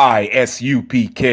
I.S.U.P.K. We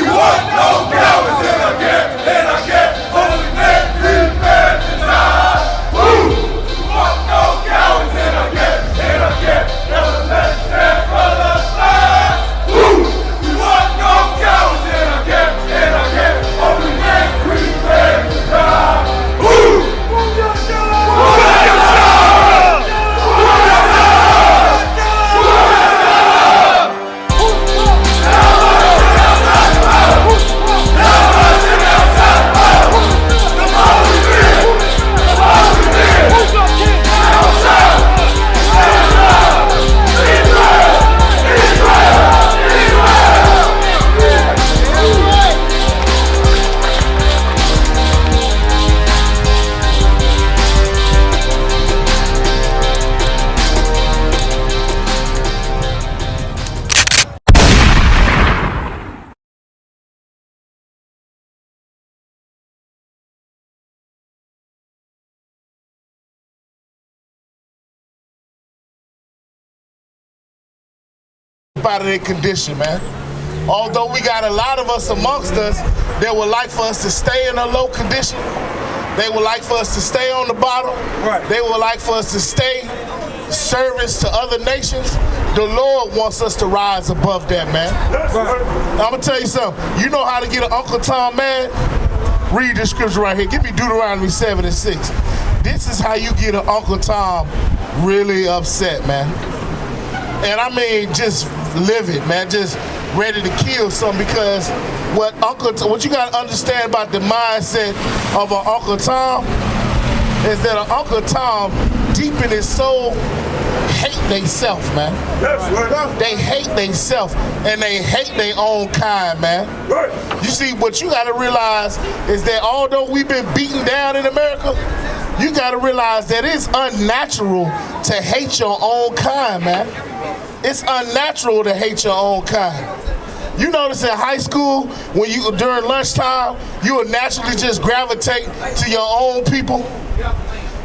want no cowards in our camp, in our camp. Only men prepare to die. We want no cowards in our camp, in our camp. Never let their brothers die. We want no cowards in our camp, in our camp. Only men prepare to die. Out of their condition, man. Although we got a lot of us amongst us that would like for us to stay in a low condition, they would like for us to stay on the bottom, right. They would like for us to stay service to other nations. The Lord wants us to rise above that, man. Right. I'm gonna tell you something. You know how to get an Uncle Tom mad? Read the scripture right here. Give me Deuteronomy 7:6. This is how you get an Uncle Tom really upset, man. And I mean, just livid, man, just ready to kill something, because what you gotta understand about the mindset of an Uncle Tom is that an Uncle Tom, deep in his soul, hate theyself, man. They hate theyself, and they hate their own kind, man. You see, what you gotta realize is that although we've been beaten down in America, you gotta realize that it's unnatural to hate your own kind, man. It's unnatural to hate your own kind. You notice in high school, when during lunchtime, you will naturally just gravitate to your own people.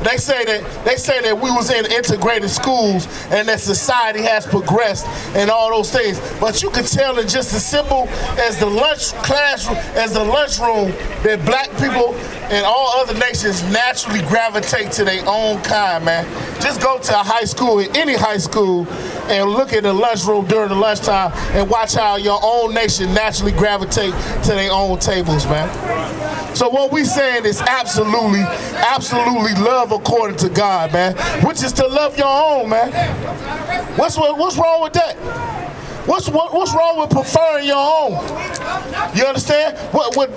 They say that we was in integrated schools and that society has progressed and all those things. But you can tell in just as simple as the lunchroom, that black people and all other nations naturally gravitate to their own kind, man. Just go to a high school, any high school, and look at the lunchroom during the lunchtime and watch how your own nation naturally gravitate to their own tables, man. So what we saying is absolutely love according to God, man, which is to love your own, man. What's wrong with that? What's wrong with preferring your own? You understand?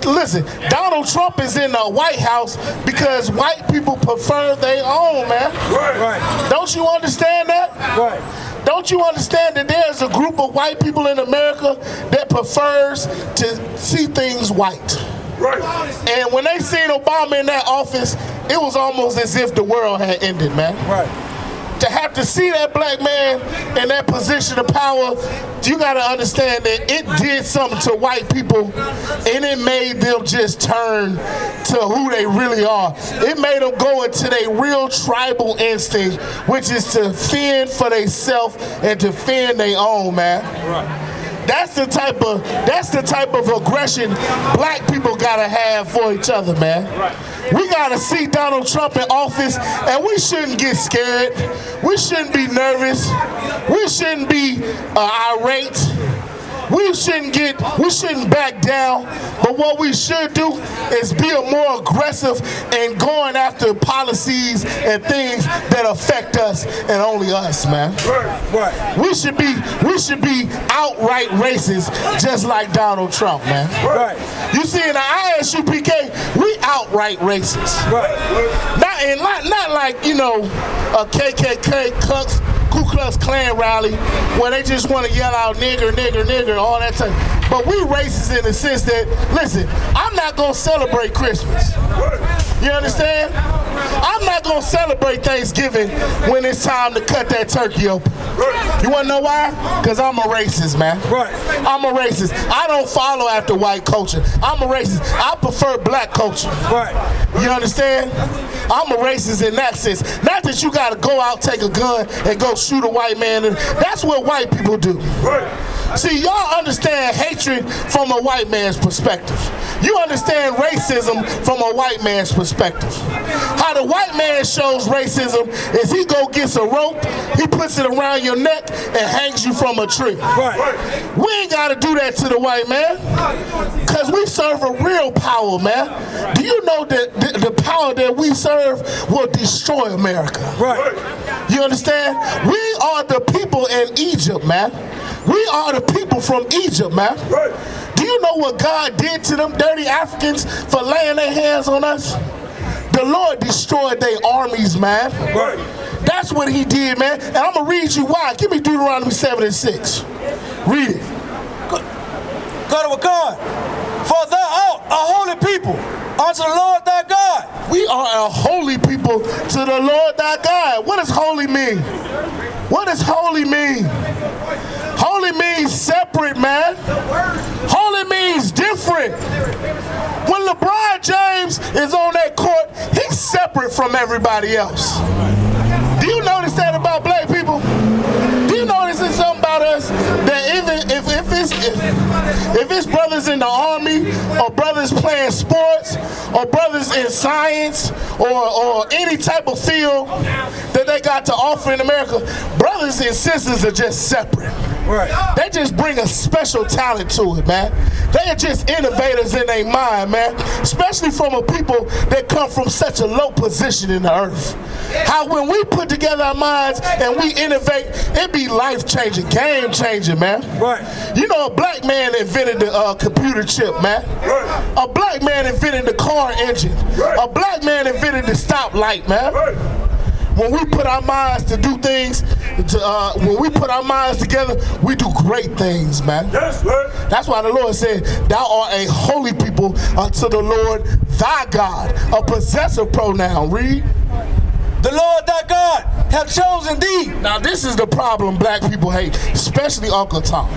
Listen, Donald Trump is in the White House because white people prefer their own, man. Right. Don't you understand that? Right. Don't you understand that there's a group of white people in America that prefers to see things white? Right. And when they seen Obama in that office, it was almost as if the world had ended, man. Right. To have to see that black man in that position of power, you gotta understand that it did something to white people, and it made them just turn to who they really are. It made them go into their real tribal instinct, which is to fend for themselves and to fend their own, man. Right. That's the type of aggression black people gotta have for each other, man. Right. We gotta see Donald Trump in office, and we shouldn't get scared. We shouldn't be nervous. We shouldn't be irate. We shouldn't back down. But what we should do is be more aggressive in going after policies and things that affect us and only us, man. Right. We should be outright racist, just like Donald Trump, man. Right. You see, in the I.S.U.P.K, we outright racist. Right. Not like, you know, a KKK Ku Klux Klan rally where they just want to yell out nigger, nigger, nigger, all that time. But we racist in the sense that, listen, I'm not gonna celebrate Christmas. You understand? I'm not gonna celebrate Thanksgiving when it's time to cut that turkey open. You wanna know why? Because I'm a racist, man. Right. I'm a racist. I don't follow after white culture. I'm a racist. I prefer black culture. Right. You understand? I'm a racist in that sense. Not that you gotta go out, take a gun, and go shoot a white man. That's what white people do. Right. See, y'all understand hatred from a white man's perspective. You understand racism from a white man's perspective. How the white man shows racism is he go gets a rope, he puts it around your neck, and hangs you from a tree. Right. We ain't gotta do that to the white man, because we serve a real power, man. Do you know that the power that we serve will destroy America? Right. You understand? We are the people in Egypt, man. We are the people from Egypt, man. Right. Do you know what God did to them dirty Africans for laying their hands on us? The Lord destroyed their armies, man. Right. That's what he did, man. And I'm going to read you why. Give me Deuteronomy 7:6. Read it. God of God, for thou art a holy people unto the Lord thy God. We are a holy people to the Lord thy God. What does holy mean? What does holy mean? Holy means separate, man. Holy means different. When LeBron James is on that court, he's separate from everybody else. Do you notice that about black people? Do you notice it's something about us that even if it's brothers in the army or brothers playing sports or brothers in science or any type of field that they got to offer in America, brothers and sisters are just separate. Right. They just bring a special talent to it, man. They are just innovators in their mind, man. Especially from a people that come from such a low position in the earth. How when we put together our minds and we innovate, it be life-changing, game-changing, man. Right. You know, a black man invented the computer chip, man. Right. A black man invented the car engine. Right. A black man invented the stoplight, man. Right. When we put our minds to do things, when we put our minds together, we do great things, man. Yes, right. That's why the Lord said, thou art a holy people unto the Lord thy God. A possessive pronoun. Read. The Lord thy God hath chosen thee. Now this is the problem black people hate, especially Uncle Tom.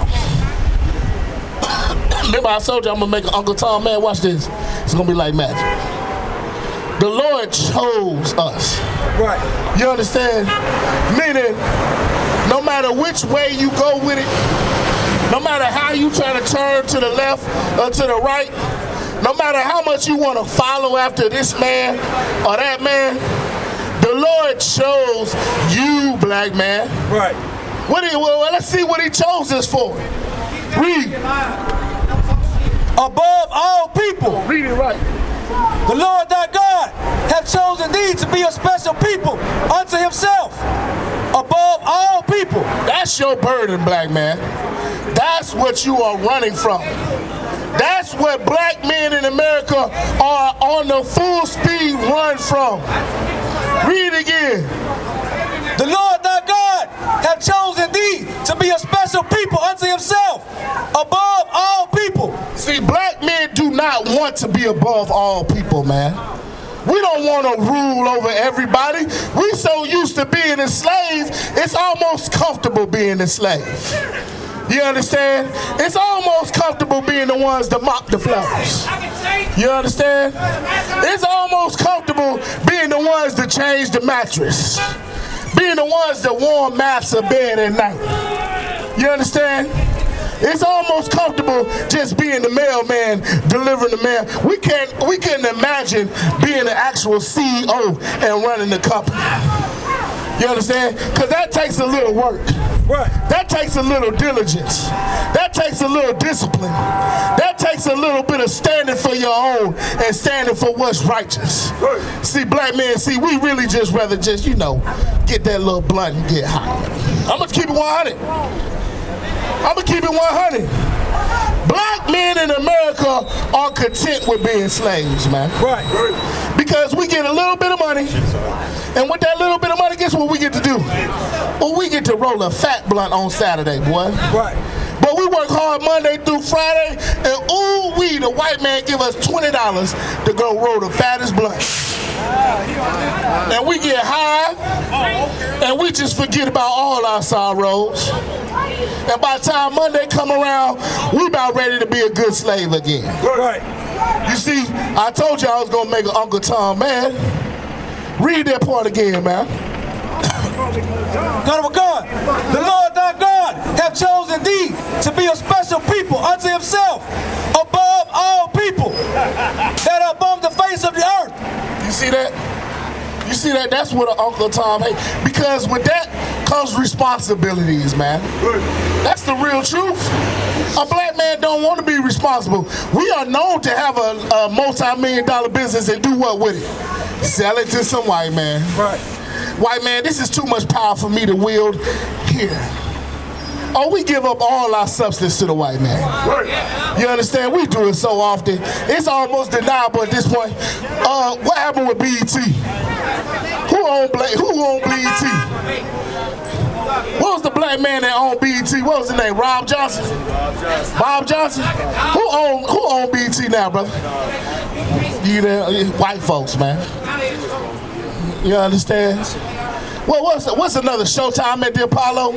Remember I told you I'm going to make an Uncle Tom, man, watch this. It's going to be like magic. The Lord chose us. Right. You understand? Meaning, no matter which way you go with it, no matter how you try to turn to the left or to the right, no matter how much you want to follow after this man or that man, the Lord chose you, black man. Right. Well, let's see what he chose us for. Read. Above all people, Read it right. the Lord thy God hath chosen thee to be a special people unto himself. Above all people. That's your burden, black man. That's what you are running from. That's what black men in America are on the full speed run from. Read it again. The Lord thy God hath chosen thee to be a special people unto himself, above all people. See, black men do not want to be above all people, man. We don't want to rule over everybody. We so used to being a slave, it's almost comfortable being a slave. You understand? It's almost comfortable being the ones that mop the floors. You understand? It's almost comfortable being the ones that change the mattress. Being the ones that warm mats of bed at night. You understand? It's almost comfortable just being the mailman, delivering the mail. We can't imagine being the actual CEO and running the company. You understand? Because that takes a little work. Right. That takes a little diligence. That takes a little discipline. That takes a little bit of standing for your own and standing for what's righteous. Right. See, black men, we really just rather just, get that little blunt and get high. I'm going to keep it 100. I'm going to keep it 100. Black men in America are content with being slaves, man. Right. Because we get a little bit of money, and with that little bit of money, guess what we get to do? Well, we get to roll a fat blunt on Saturday, boy. Right. But we work hard Monday through Friday, and ooh-wee, the white man give us $20 to go roll the fattest blunt. And we get high, and we just forget about all our sorrows. And by the time Monday come around, we about ready to be a good slave again. Right. You see, I told you I was gonna make Uncle Tom mad. Read that part again, man. God of God, the Lord thy God have chosen thee to be a special people unto himself above all people that are upon the face of the earth. You see that? You see that? That's what an Uncle Tom hates. Because with that comes responsibilities, man. That's the real truth. A black man don't want to be responsible. We are known to have a multi-million-dollar business and do what with it? Sell it to some white man. Right. White man, this is too much power for me to wield here. Oh, we give up all our substance to the white man. You understand? We do it so often. It's almost deniable at this point. What happened with BET? Who owned BET? What was the black man that owned BET? What was his name? Rob Johnson? Bob Johnson? Who owned BET now, brother? You there? White folks, man. You understand? Well, what's another Showtime at the Apollo?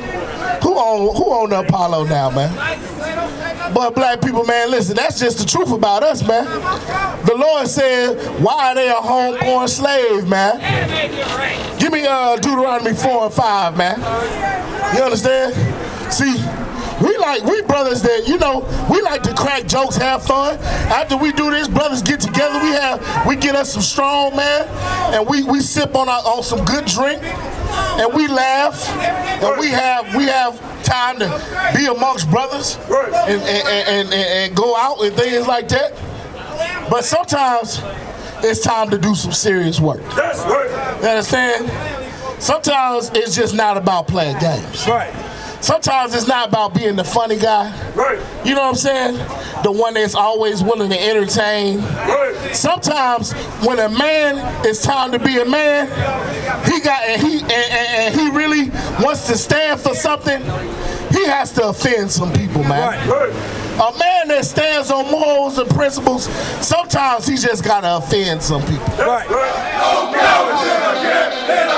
Who own the Apollo now, man? But black people, man, listen, that's just the truth about us, man. The Lord said, why are they a homeborn slave, man? Give me Deuteronomy 4 and 5, man. You understand? See, we brothers that, you know, we like to crack jokes, have fun. After we do this, brothers get together, we get us some strong, man, and we sip on some good drink, and we laugh, and we have time to be amongst brothers and go out and things like that. But sometimes it's time to do some serious work. You understand? Sometimes it's just not about playing games. Right. Sometimes it's not about being the funny guy. Right. You know what I'm saying? The one that's always willing to entertain. Right. Sometimes when a man, it's time to be a man, he really wants to stand for something, he has to offend some people, man. Right. A man that stands on morals and principles, sometimes he just gotta offend some people. Right. No cowards in our camp.